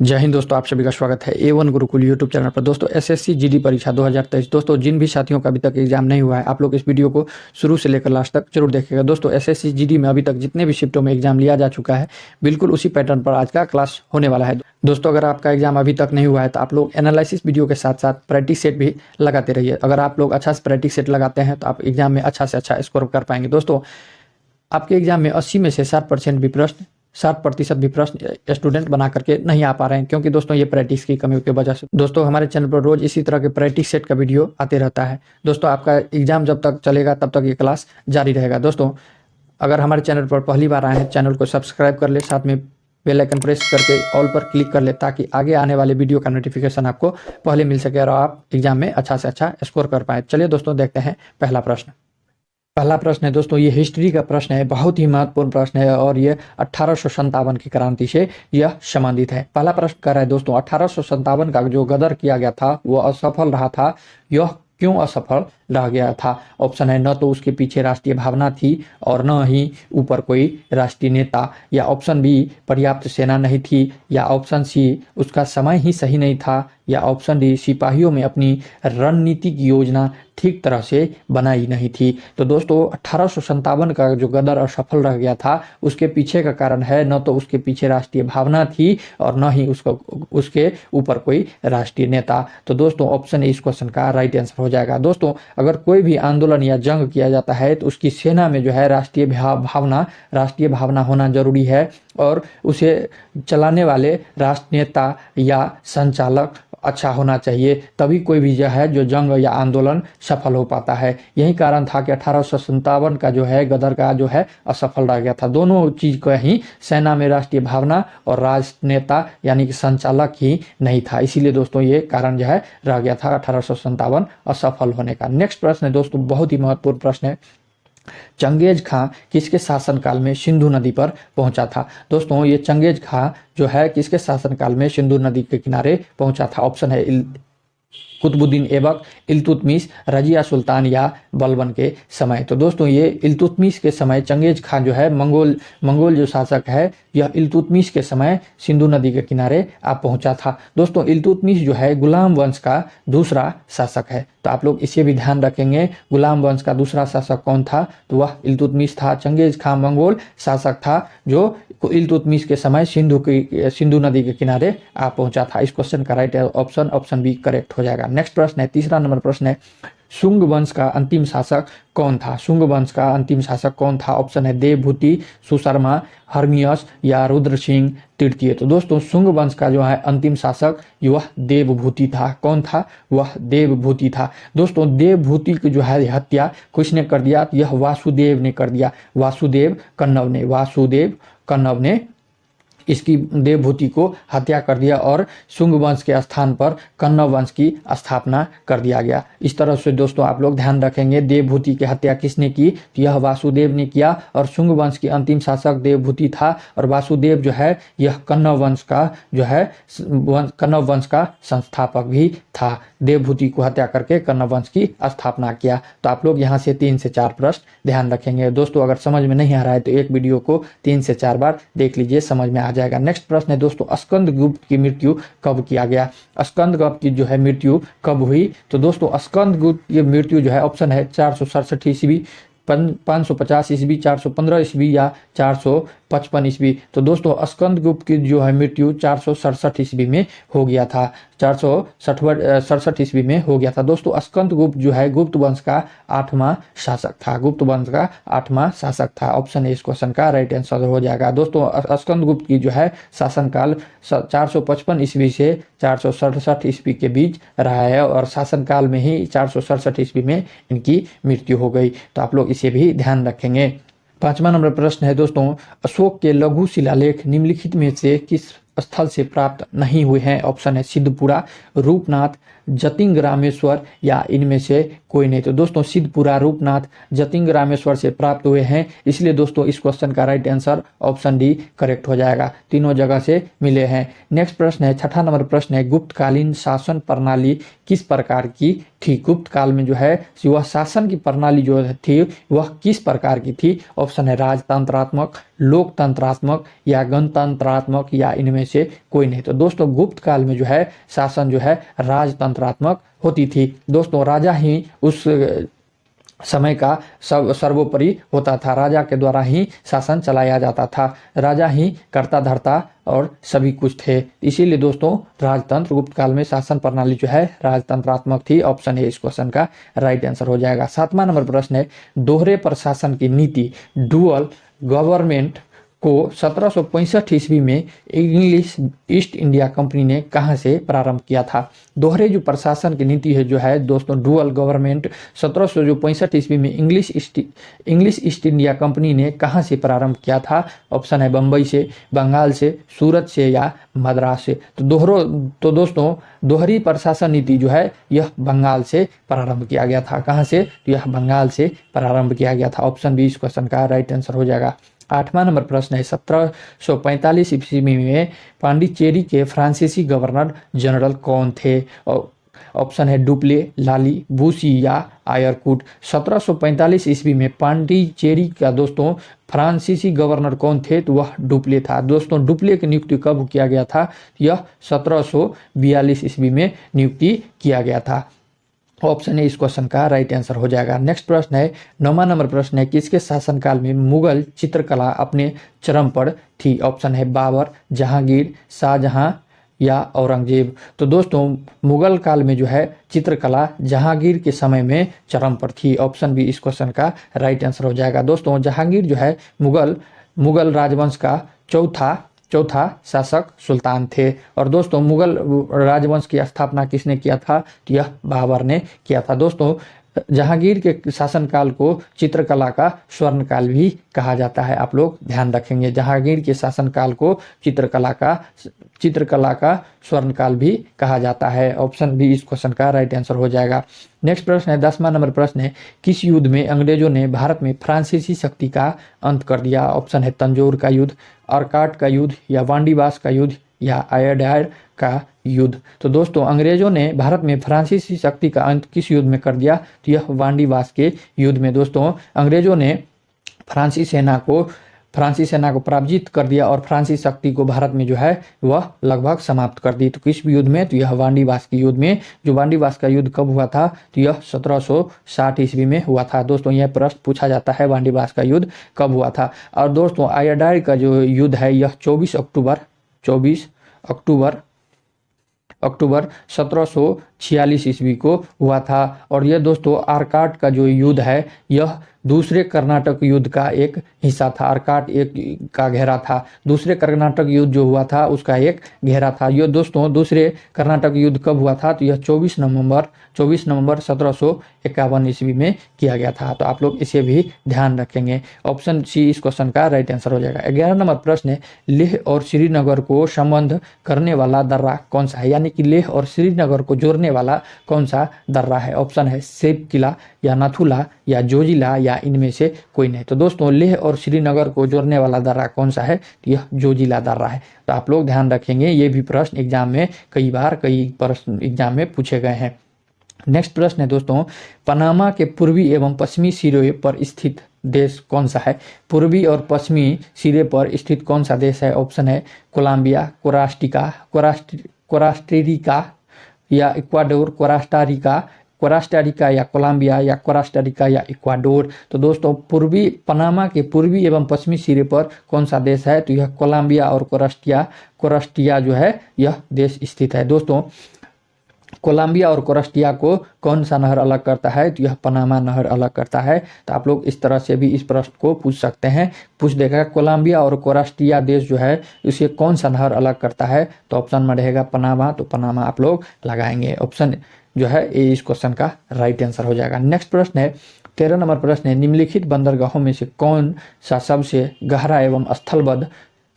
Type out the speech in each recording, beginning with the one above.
जय हिंद दोस्तों, आप सभी का स्वागत है A1 गुरुकुल यूट्यूब चैनल पर। दोस्तों एसएससी जीडी परीक्षा 2023। दोस्तों जिन भी साथियों का अभी तक एग्जाम नहीं हुआ है, आप लोग इस वीडियो को शुरू से लेकर लास्ट तक जरूर देखिएगा। दोस्तों एसएससी जीडी में अभी तक जितने भी शिफ्टों में एग्जाम लिया जा चुका है, बिल्कुल उसी पैटर्न पर आज का क्लास होने वाला है। दोस्तों अगर आपका एग्जाम अभी तक नहीं हुआ है तो आप लोग एनालिसिस वीडियो के साथ साथ प्रैक्टिस सेट भी लगाते रहिए। अगर आप लोग अच्छा से प्रैक्टिस सेट लगाते हैं तो आप एग्जाम में अच्छा से अच्छा स्कोर कर पाएंगे। दोस्तों आपके एग्जाम में 80 में से 60% भी प्रश्न 60% भी प्रश्न स्टूडेंट बना करके नहीं आ पा रहे हैं, क्योंकि दोस्तों ये प्रैक्टिस की कमी की वजह से। दोस्तों हमारे चैनल पर रोज इसी तरह के प्रैक्टिस सेट का वीडियो आते रहता है। दोस्तों आपका एग्जाम जब तक चलेगा तब तक ये क्लास जारी रहेगा। दोस्तों अगर हमारे चैनल पर पहली बार आए हैं, चैनल को सब्सक्राइब कर ले, साथ में बेल आइकन प्रेस करके ऑल पर क्लिक कर ले, ताकि आगे आने वाले वीडियो का नोटिफिकेशन आपको पहले मिल सके और आप एग्जाम में अच्छा से अच्छा स्कोर कर पाए। चलिए दोस्तों देखते हैं पहला प्रश्न। पहला प्रश्न है दोस्तों, ये हिस्ट्री का प्रश्न है, बहुत ही महत्वपूर्ण प्रश्न है और ये 1857 की क्रांति से यह संबंधित है। पहला प्रश्न कर रहा है दोस्तों, 1857 का जो गदर किया गया था वो असफल रहा था। यह क्यों असफल रह गया था? ऑप्शन है, न तो उसके पीछे राष्ट्रीय भावना थी और न ही ऊपर कोई राष्ट्रीय नेता, या ऑप्शन बी पर्याप्त सेना नहीं थी, या ऑप्शन सी उसका समय ही सही नहीं था, या ऑप्शन डी सिपाहियों में अपनी रणनीतिक योजना ठीक तरह से बनाई नहीं थी। तो दोस्तों 1857 का जो गदर असफल रह गया था, उसके पीछे का कारण है न तो उसके पीछे राष्ट्रीय भावना थी और न ही उसके ऊपर कोई राष्ट्रीय नेता। तो दोस्तों ऑप्शन ए इस क्वेश्चन का राइट आंसर हो जाएगा। दोस्तों अगर कोई भी आंदोलन या जंग किया जाता है तो उसकी सेना में जो है राष्ट्रीय भावना होना जरूरी है, और उसे चलाने वाले राष्ट्र नेता या संचालक अच्छा होना चाहिए, तभी कोई भी जो है जो जंग या आंदोलन सफल हो पाता है। यही कारण था कि 1857 का जो है गदर का जो है असफल रह गया था। दोनों चीज का ही, सेना में राष्ट्रीय भावना और राजनेता यानी कि संचालक ही नहीं था, इसीलिए दोस्तों ये कारण जो है रह गया था 1857 असफल होने का। नेक्स्ट प्रश्न है दोस्तों, बहुत ही महत्वपूर्ण प्रश्न है। चंगेज खां किसके शासनकाल में सिंधु नदी पर पहुंचा था? दोस्तों ये चंगेज खां जो है किसके शासनकाल में सिंधु नदी के किनारे पहुंचा था? ऑप्शन है कुतुबुद्दीन ऐबक, इल्तुतमिश, रजिया सुल्तान या बलबन के समय। तो दोस्तों ये इल्तुतमिश के समय चंगेज खान जो है मंगोल जो शासक है, यह इल्तुतमिश के समय सिंधु नदी के किनारे आप पहुंचा था। दोस्तों इल्तुतमिश जो है गुलाम वंश का दूसरा शासक है, तो आप लोग इसे भी ध्यान रखेंगे। गुलाम वंश का दूसरा शासक कौन था? तो वह इल्तुतमिश था। चंगेज खान मंगोल शासक था जो इल्तुतमिश के समय सिंधु नदी के किनारे आ पहुंचा था। इस क्वेश्चन का राइट ऑप्शन बी करेक्ट हो जाएगा। नेक्स्ट प्रश्न है, तीसरा नंबर प्रश्न है, शुंग वंश का अंतिम शासक कौन था? शुंग वंश का अंतिम शासक कौन था? ऑप्शन है देवभूति, सुशर्मा, हर्मियस या रुद्र सिंह तृतीय। तो दोस्तों शुंग वंश का जो है अंतिम शासक वह देवभूति था। कौन था? वह देवभूति था। दोस्तों देवभूति की जो है हत्या किसने कर दिया? तो यह वासुदेव ने कर दिया। वासुदेव कन्नव ने इसकी देवभूति को हत्या कर दिया और शुंग वंश के स्थान पर कन्नव वंश की स्थापना कर दिया गया। इस तरह से दोस्तों आप लोग ध्यान रखेंगे, देवभूति की हत्या किसने की? तो यह वासुदेव ने किया, और शुंग वंश की अंतिम शासक देवभूति था, और वासुदेव जो है यह कन्नव वंश का संस्थापक भी था। देवभूति को हत्या करके कन्नव वंश की स्थापना किया। तो आप लोग यहाँ से 3 से 4 प्रश्न ध्यान रखेंगे। दोस्तों अगर समझ में नहीं आ रहा है तो एक वीडियो को 3 से 4 बार देख लीजिए, समझ में आ जाएगा। नेक्स्ट प्रश्न है दोस्तों, स्कंदगुप्त की मृत्यु कब किया गया? स्कंदगुप्त की जो है मृत्यु कब हुई? तो दोस्तों स्कंदगुप्त की मृत्यु जो है ऑप्शन है 467 ईस्वी, 550 ईस्वी, 415 ईस्वी या 455 ईस्वी। तो दोस्तों स्कंदगुप्त की जो है मृत्यु 467 ईस्वी में हो गया था। 467 ईस्वी में हो गया था। दोस्तों स्कंदगुप्त जो है गुप्त वंश का 8वां शासक था। ऑप्शन ए इस क्वेश्चन का राइट आंसर हो जाएगा। दोस्तों स्कंदगुप्त की जो है शासनकाल 455 ईस्वी से 467 ईस्वी के बीच रहा है, और शासनकाल में ही 467 ईस्वी में इनकी मृत्यु हो गई। तो आप लोग इसे भी ध्यान रखेंगे। 5वां नंबर प्रश्न है दोस्तों, अशोक के लघु शिलालेख निम्नलिखित में से किस स्थल से प्राप्त नहीं हुए हैं? ऑप्शन है सिद्धपुरा, रूपनाथ, जतिंग रामेश्वर या इनमें से कोई नहीं। तो दोस्तों सिद्धपुरा, रूपनाथ, जतिंग रामेश्वर से प्राप्त हुए हैं, इसलिए दोस्तों इस क्वेश्चन का right answer option D correct हो जाएगा, तीनों जगह से मिले हैं। नेक्स्ट प्रश्न है, छठा नंबर प्रश्न है, गुप्तकालीन शासन प्रणाली किस प्रकार की थी? गुप्त काल में जो है वह शासन की प्रणाली जो थी वह किस प्रकार की थी? ऑप्शन है राजतंत्रात्मक, लोकतंत्रात्मक या गणतंत्रात्मक या इनमें से कोई नहीं। तो दोस्तों गुप्त काल में जो है शासन जो है राजतंत्रात्मक होती थी। दोस्तों राजा ही उस समय का सर्वोपरि होता था, राजा के द्वारा ही शासन चलाया जाता था, राजा ही कर्ता धर्ता और सभी कुछ थे। इसीलिए दोस्तों राजतंत्र गुप्त काल में शासन प्रणाली जो है राजतंत्रात्मक थी। ऑप्शन ए इस क्वेश्चन का राइट आंसर हो जाएगा। सातवां नंबर प्रश्न है, दोहरे प्रशासन की नीति डुअल गवर्नमेंट को 1765 ईस्वी में इंग्लिश ईस्ट इंडिया कंपनी ने कहां से प्रारंभ किया था? दोहरे जो प्रशासन की नीति है जो है दोस्तों डुअल गवर्नमेंट 1765 ईस्वी में इंग्लिश ईस्ट इंडिया कंपनी ने कहां से प्रारंभ किया था? ऑप्शन है बंबई से, बंगाल से, सूरत से या मद्रास से। तो दोस्तों दोहरी प्रशासन नीति जो है यह बंगाल से प्रारंभ किया गया था। कहां से? तो यह बंगाल से प्रारंभ किया गया था। ऑप्शन बी इस क्वेश्चन का राइट आंसर हो जाएगा। आठवां नंबर प्रश्न है, 1745 ईस्वी में पांडिचेरी के फ्रांसीसी गवर्नर जनरल कौन थे? ऑप्शन है डुप्ले, लाली, बुशी या आयरकुट। 1745 ईस्वी में पांडिचेरी का दोस्तों फ्रांसीसी गवर्नर कौन थे? तो वह डुप्ले था। दोस्तों डुप्ले की नियुक्ति कब किया गया था? यह 1742 ईस्वी में नियुक्ति किया गया था। ऑप्शन है इस क्वेश्चन का राइट आंसर हो जाएगा। नेक्स्ट प्रश्न है, 9वां नंबर प्रश्न है, किसके शासनकाल में मुगल चित्रकला अपने चरम पर थी? ऑप्शन है बाबर, जहांगीर, शाहजहां या औरंगजेब। तो दोस्तों मुगल काल में जो है चित्रकला जहांगीर के समय में चरम पर थी। ऑप्शन बी इस क्वेश्चन का राइट आंसर हो जाएगा। दोस्तों जहांगीर जो है मुगल राजवंश का चौथा शासक सुल्तान थे। और दोस्तों मुगल राजवंश की स्थापना किसने किया था? तो यह बाबर ने किया था। दोस्तों जहांगीर के शासनकाल को चित्रकला का स्वर्णकाल भी कहा जाता है, आप लोग ध्यान रखेंगे। जहांगीर के शासनकाल को चित्रकला का स्वर्णकाल भी कहा जाता है। ऑप्शन बी इस क्वेश्चन का राइट आंसर हो जाएगा। नेक्स्ट प्रश्न है, 10वां नंबर प्रश्न है, किस युद्ध में अंग्रेजों ने भारत में फ्रांसीसी शक्ति का अंत कर दिया? ऑप्शन है तंजौर का युद्ध, अर्काट का युद्ध या वांडीवास का युद्ध या आयरडायर का युद्ध। तो दोस्तों अंग्रेजों ने भारत में फ्रांसीसी शक्ति का अंत किस युद्ध में कर दिया? तो यह वांडीवास के युद्ध में दोस्तों अंग्रेजों ने फ्रांसीसी सेना को पराजित कर दिया और फ्रांसीसी शक्ति को भारत में जो है वह लगभग समाप्त कर दी। तो किस युद्ध में? तो यह वांडीवास के युद्ध में। जो वांडीवास का युद्ध कब हुआ था? तो यह 1760 ईस्वी में हुआ था। दोस्तों यह प्रश्न पूछा जाता है वांडीवास का युद्ध कब हुआ था। और दोस्तों आयरडायर का जो युद्ध है यह 24 अक्टूबर 1746 ईस्वी को हुआ था। और यह दोस्तों आर्काट का जो युद्ध है यह दूसरे कर्नाटक युद्ध का एक हिस्सा था। आर्काट एक का घेरा था, दूसरे कर्नाटक युद्ध जो हुआ था उसका एक घेरा था। यह दोस्तों दूसरे कर्नाटक युद्ध कब हुआ था? तो यह 24 नवंबर 1751 ईस्वी में किया गया था। तो आप लोग इसे भी ध्यान रखेंगे। ऑप्शन सी इस क्वेश्चन का राइट आंसर हो जाएगा। 11 नंबर प्रश्न है, लेह और श्रीनगर को संबंध करने वाला दर्रा कौन सा है? यानी कि लेह और श्रीनगर को जोड़ने वाला कौन सा दर्रा है? ऑप्शन है सेब किला या नथुला या जोजिला या इनमें से कोई नहीं। तो दोस्तों लेह और श्रीनगर को जोड़ने वाला दर्रा कौन सा है? यह जोजिला दर्रा है। तो आप लोग ध्यान रखेंगे, ये भी प्रश्न एग्जाम में कई प्रश्न एग्जाम में पूछे गए हैं। नेक्स्ट प्रश्न है दोस्तों, पनामा के पूर्वी एवं पश्चिमी सिरे पर स्थित देश कौन सा है? पूर्वी और पश्चिमी सिरे पर स्थित कौन सा देश है? ऑप्शन है कोलंबिया, कोस्टारिका या इक्वाडोर, कोस्टारिका या कोलंबिया या कोस्टारिका या इक्वाडोर। तो दोस्तों पनामा के पूर्वी एवं पश्चिमी सिरे पर कौन सा देश है? तो यह कोलंबिया और कोस्टिया जो है यह देश स्थित है। दोस्तों कोलंबिया और कोस्टिया को कौन सा नहर अलग करता है? तो यह पनामा नहर अलग करता है। तो आप लोग इस तरह से भी इस प्रश्न को पूछ सकते हैं, पूछ देगा कोलंबिया और कोस्टिया देश जो है इसे कौन सा नहर अलग करता है? तो ऑप्शन में रहेगा पनामा। तो पनामा आप लोग लगाएंगे। ऑप्शन जो है ये इस क्वेश्चन का राइट आंसर हो जाएगा। नेक्स्ट प्रश्न है, 13 नंबर प्रश्न है, निम्नलिखित बंदरगाहों में से कौन सा सबसे गहरा एवं स्थलबद्ध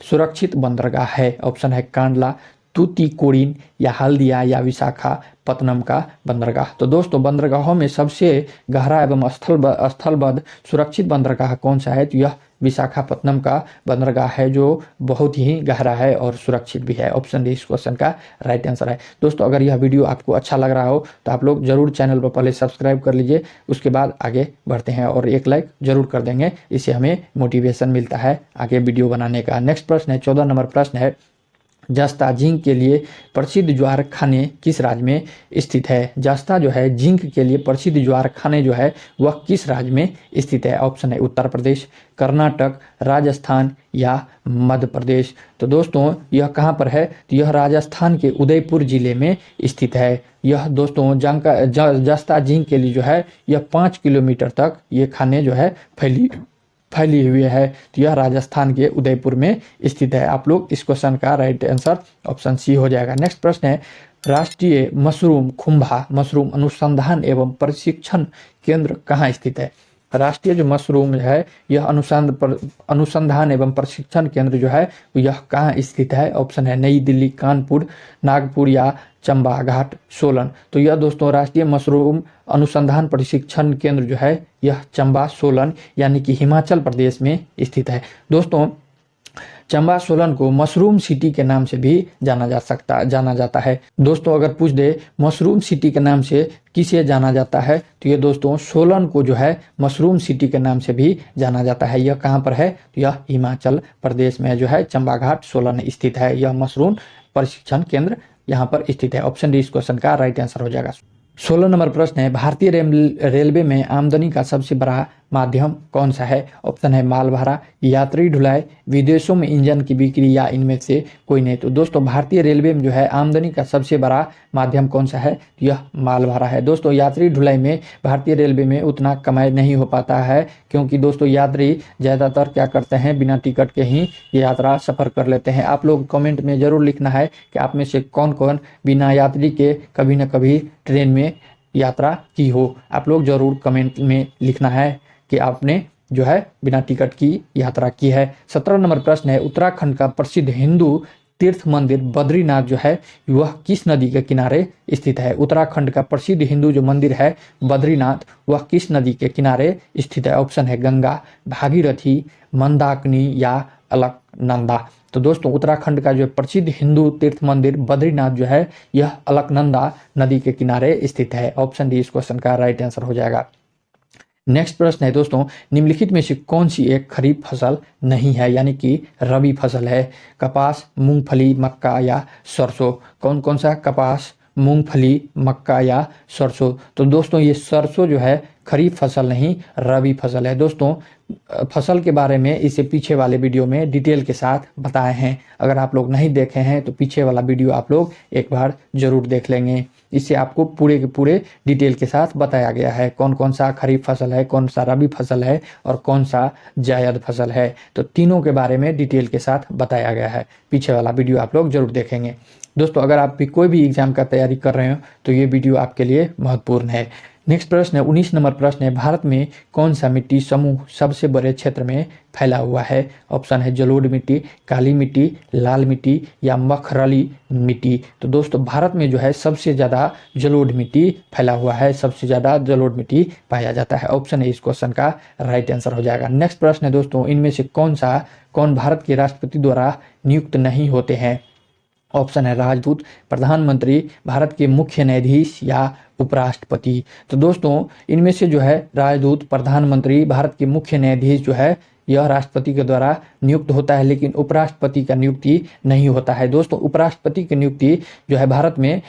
सुरक्षित बंदरगाह है? ऑप्शन है कांडला, तूतीकोरिन या हल्दिया या विशाखापत्तनम का बंदरगाह। तो दोस्तों बंदरगाहों में सबसे गहरा एवं स्थलबद्ध सुरक्षित बंदरगाह कौन सा है? तो यह विशाखापत्तनम का बंदरगाह है, जो बहुत ही गहरा है और सुरक्षित भी है। ऑप्शन डी इस क्वेश्चन का राइट आंसर है। दोस्तों अगर यह वीडियो आपको अच्छा लग रहा हो तो आप लोग जरूर चैनल पर पहले सब्सक्राइब कर लीजिए, उसके बाद आगे बढ़ते हैं और एक लाइक जरूर कर देंगे, इससे हमें मोटिवेशन मिलता है आगे वीडियो बनाने का। नेक्स्ट प्रश्न है, 14 नंबर प्रश्न है, जस्ता जिंक के लिए प्रसिद्ध ज्वार खाने किस राज्य में स्थित है? जस्ता जो है जिंक के लिए प्रसिद्ध ज्वार खाने जो है वह किस राज्य में स्थित है? ऑप्शन है उत्तर प्रदेश, कर्नाटक, राजस्थान या मध्य प्रदेश। तो दोस्तों यह कहाँ पर है? तो यह राजस्थान के उदयपुर जिले में स्थित है। यह दोस्तों जस्ता जिंक के लिए जो है यह 5 किलोमीटर तक ये खाने जो है फैली हुई है। तो यह राजस्थान के उदयपुर में स्थित है। आप लोग इस क्वेश्चन का राइट आंसर ऑप्शन सी हो जाएगा। नेक्स्ट प्रश्न है, राष्ट्रीय मशरूम अनुसंधान एवं प्रशिक्षण केंद्र कहाँ स्थित है? राष्ट्रीय जो मशरूम है यह अनुसंधान एवं प्रशिक्षण केंद्र जो है यह कहाँ स्थित है? ऑप्शन है नई दिल्ली, कानपुर, नागपुर या चंबा घाट, सोलन। तो यह दोस्तों राष्ट्रीय मशरूम अनुसंधान प्रशिक्षण केंद्र जो है यह चंबा सोलन यानी कि हिमाचल प्रदेश में स्थित है। दोस्तों चंबा सोलन को मशरूम सिटी के नाम से भी जाना जाता है। दोस्तों अगर पूछ दे मशरूम सिटी के नाम से किसे जाना जाता है तो ये दोस्तों सोलन को जो है मशरूम सिटी के नाम से भी जाना जाता है। यह कहाँ पर है? तो यह हिमाचल प्रदेश में जो है चंबा घाट सोलन स्थित है। यह मशरूम प्रशिक्षण केंद्र यहाँ पर स्थित है। ऑप्शन डी इस क्वेश्चन का राइट आंसर हो जाएगा। 16 नंबर प्रश्न है, भारतीय रेलवे में आमदनी का सबसे बड़ा माध्यम कौन सा है? ऑप्शन है माल भाड़ा, यात्री ढुलाई, विदेशों में इंजन की बिक्री या इनमें से कोई नहीं। तो दोस्तों भारतीय रेलवे में जो है आमदनी का सबसे बड़ा माध्यम कौन सा है? यह माल भाड़ा है। दोस्तों यात्री ढुलाई में भारतीय रेलवे में उतना कमाई नहीं हो पाता है, क्योंकि दोस्तों यात्री ज़्यादातर क्या करते हैं बिना टिकट के ही यात्रा सफ़र कर लेते हैं। आप लोग कमेंट में ज़रूर लिखना है कि आप में से कौन कौन बिना यात्री के कभी न कभी ट्रेन में यात्रा की हो। आप लोग जरूर कमेंट में लिखना है कि आपने जो है बिना टिकट की यात्रा की है। 17 नंबर प्रश्न है, उत्तराखंड का प्रसिद्ध हिंदू तीर्थ मंदिर बद्रीनाथ जो है वह किस नदी के किनारे स्थित है? उत्तराखंड का प्रसिद्ध हिंदू जो मंदिर है बद्रीनाथ वह किस नदी के किनारे स्थित है? ऑप्शन है गंगा, भागीरथी, मंदाकिनी या अलकनंदा। तो दोस्तों उत्तराखंड का जो प्रसिद्ध हिंदू तीर्थ मंदिर बद्रीनाथ जो है यह अलकनंदा नदी के किनारे स्थित है। ऑप्शन डी इस क्वेश्चन का राइट आंसर हो जाएगा। नेक्स्ट प्रश्न है दोस्तों, निम्नलिखित में से कौन सी एक खरीफ फसल नहीं है यानी कि रबी फसल है? कपास, मूंगफली, मक्का या सरसों। कौन कौन सा? कपास, मूंगफली, मक्का या सरसों। तो दोस्तों ये सरसों जो है खरीफ फसल नहीं रबी फसल है। दोस्तों फसल के बारे में इसे पीछे वाले वीडियो में डिटेल के साथ बताए हैं। अगर आप लोग नहीं देखे हैं तो पीछे वाला वीडियो आप लोग एक बार जरूर देख लेंगे। इससे आपको पूरे के पूरे डिटेल के साथ बताया गया है कौन कौन सा खरीफ फसल है, कौन सा रबी फसल है और कौन सा जायद फसल है। तो तीनों के बारे में डिटेल के साथ बताया गया है। पीछे वाला वीडियो आप लोग जरूर देखेंगे। दोस्तों अगर आप भी कोई भी एग्जाम का तैयारी कर रहे हो तो ये वीडियो आपके लिए महत्वपूर्ण है। नेक्स्ट प्रश्न है, 19 नंबर प्रश्न है, भारत में कौन सा मिट्टी समूह सबसे बड़े क्षेत्र में फैला हुआ है? ऑप्शन है जलोढ़ मिट्टी, काली मिट्टी, लाल मिट्टी या मखरली मिट्टी। तो दोस्तों भारत में जो है सबसे ज़्यादा जलोढ़ मिट्टी फैला हुआ है, सबसे ज़्यादा जलोढ़ मिट्टी पाया जाता है। ऑप्शन है इस क्वेश्चन का राइट आंसर हो जाएगा। नेक्स्ट प्रश्न है दोस्तों, इनमें से कौन भारत के राष्ट्रपति द्वारा नियुक्त नहीं होते हैं? ऑप्शन है राजदूत, प्रधानमंत्री, भारत के मुख्य न्यायाधीश या उपराष्ट्रपति। तो दोस्तों इनमें से जो है राजदूत, प्रधानमंत्री, भारत के मुख्य न्यायाधीश जो है यह राष्ट्रपति के द्वारा नियुक्त होता है, लेकिन उपराष्ट्रपति का नियुक्ति नहीं होता है। दोस्तों उपराष्ट्रपति की नियुक्ति जो है भारत में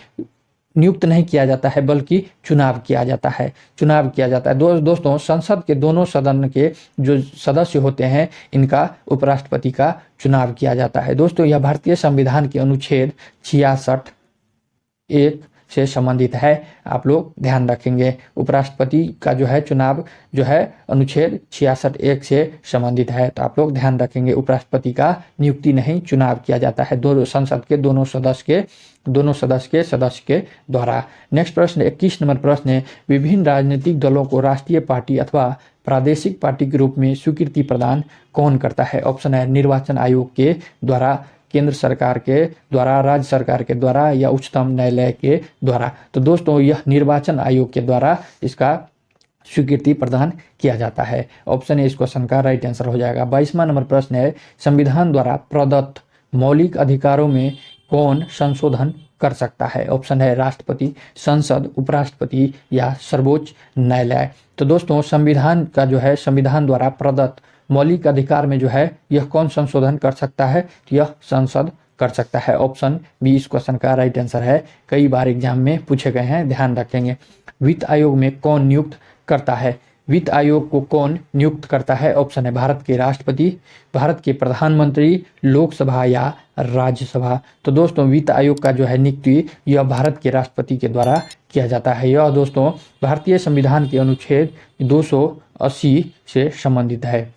नियुक्त नहीं किया जाता है बल्कि चुनाव किया जाता है। दोस्तों संसद के दोनों सदन के जो सदस्य होते हैं इनका उपराष्ट्रपति का चुनाव किया जाता है। दोस्तों यह भारतीय संविधान के अनुच्छेद 66(1) से संबंधित है। आप लोग ध्यान रखेंगे उपराष्ट्रपति का जो है चुनाव जो है अनुच्छेद 66(1) से संबंधित है। तो आप लोग ध्यान रखेंगे उपराष्ट्रपति का नियुक्ति नहीं चुनाव किया जाता है दोनों संसद के दोनों सदस्य के द्वारा। नेक्स्ट प्रश्न 21 नंबर प्रश्न है, विभिन्न राजनीतिक दलों को राष्ट्रीय पार्टी अथवा प्रादेशिक पार्टी के रूप में स्वीकृति प्रदान कौन करता है? ऑप्शन है निर्वाचन आयोग के द्वारा केंद्र सरकार के द्वारा, राज्य सरकार के द्वारा या उच्चतम न्यायालय के द्वारा। तो दोस्तों यह निर्वाचन आयोग के द्वारा इसका स्वीकृति प्रदान किया जाता है। ऑप्शन ए इस क्वेश्चन का राइट आंसर हो जाएगा। 22वां नंबर प्रश्न है, संविधान द्वारा प्रदत्त मौलिक अधिकारों में कौन संशोधन कर सकता है? ऑप्शन है राष्ट्रपति, संसद, उपराष्ट्रपति या सर्वोच्च न्यायालय। तो दोस्तों संविधान का जो है, संविधान द्वारा प्रदत्त मौलिक अधिकार में जो है यह कौन संशोधन कर सकता है? यह संसद कर सकता है। ऑप्शन बी इस क्वेश्चन का राइट आंसर है। कई बार एग्जाम में पूछे गए हैं, ध्यान रखेंगे। वित्त आयोग में कौन नियुक्त करता है? वित्त आयोग को कौन नियुक्त करता है? ऑप्शन है भारत के राष्ट्रपति, भारत के प्रधानमंत्री, लोकसभा या राज्यसभा। तो दोस्तों वित्त आयोग का जो है नियुक्ति यह भारत के राष्ट्रपति के द्वारा किया जाता है। यह दोस्तों भारतीय संविधान के अनुच्छेद 280 से संबंधित है।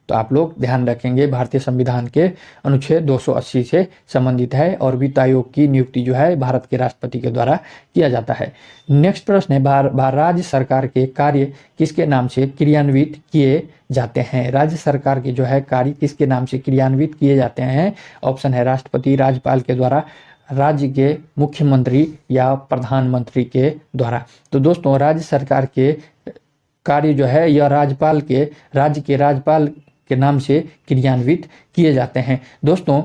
तो आप लोग ध्यान रखेंगे, भारतीय संविधान के अनुच्छेद 280 से संबंधित है और वित्त आयोग की नियुक्ति जो है भारत के राष्ट्रपति के द्वारा किया जाता है। नेक्स्ट प्रश्न है, राज्य सरकार के कार्य किसके नाम से क्रियान्वित किए जाते हैं? राज्य सरकार के जो है कार्य किसके नाम से क्रियान्वित किए जाते हैं? ऑप्शन है राष्ट्रपति, राज्यपाल के द्वारा, राज्य के मुख्यमंत्री या प्रधानमंत्री के द्वारा। तो दोस्तों राज्य सरकार के कार्य जो है यह राज्यपाल के, राज्य के राज्यपाल के नाम से क्रियान्वित किए जाते हैं। दोस्तों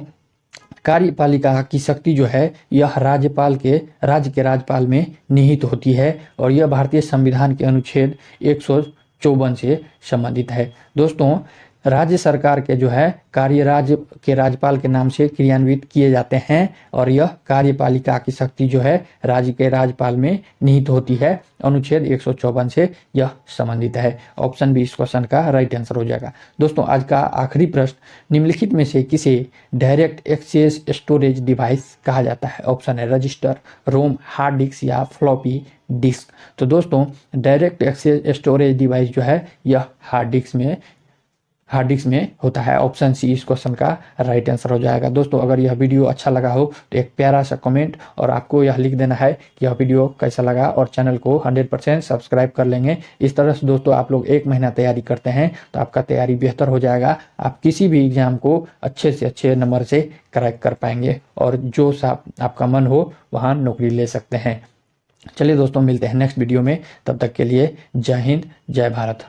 कार्यपालिका की शक्ति जो है यह राज्यपाल के, राज्य के राज्यपाल में निहित होती है और यह भारतीय संविधान के अनुच्छेद 154 से संबंधित है। दोस्तों राज्य सरकार के जो है कार्य राज्य के राज्यपाल के नाम से क्रियान्वित किए जाते हैं और यह कार्यपालिका की शक्ति जो है राज्य के राज्यपाल में निहित होती है। अनुच्छेद 154 से यह संबंधित है। ऑप्शन बी इस क्वेश्चन का राइट आंसर हो जाएगा। दोस्तों आज का आखिरी प्रश्न, निम्नलिखित में से किसे डायरेक्ट एक्सेस स्टोरेज डिवाइस कहा जाता है? ऑप्शन है रजिस्टर, रोम, हार्ड डिस्क या फ्लॉपी डिस्क। तो दोस्तों डायरेक्ट एक्सेस स्टोरेज डिवाइस जो है यह हार्ड डिस्क में होता है। ऑप्शन सी इस क्वेश्चन का राइट आंसर हो जाएगा। दोस्तों अगर यह वीडियो अच्छा लगा हो तो एक प्यारा सा कमेंट और आपको यह लिख देना है कि यह वीडियो कैसा लगा और चैनल को 100% सब्सक्राइब कर लेंगे। इस तरह से दोस्तों आप लोग 1 महीना तैयारी करते हैं तो आपका तैयारी बेहतर हो जाएगा। आप किसी भी एग्जाम को अच्छे से अच्छे नंबर से क्रैक कर पाएंगे और जो सा आपका मन हो वहाँ नौकरी ले सकते हैं। चलिए दोस्तों मिलते हैं नेक्स्ट वीडियो में, तब तक के लिए जय हिंद, जय भारत।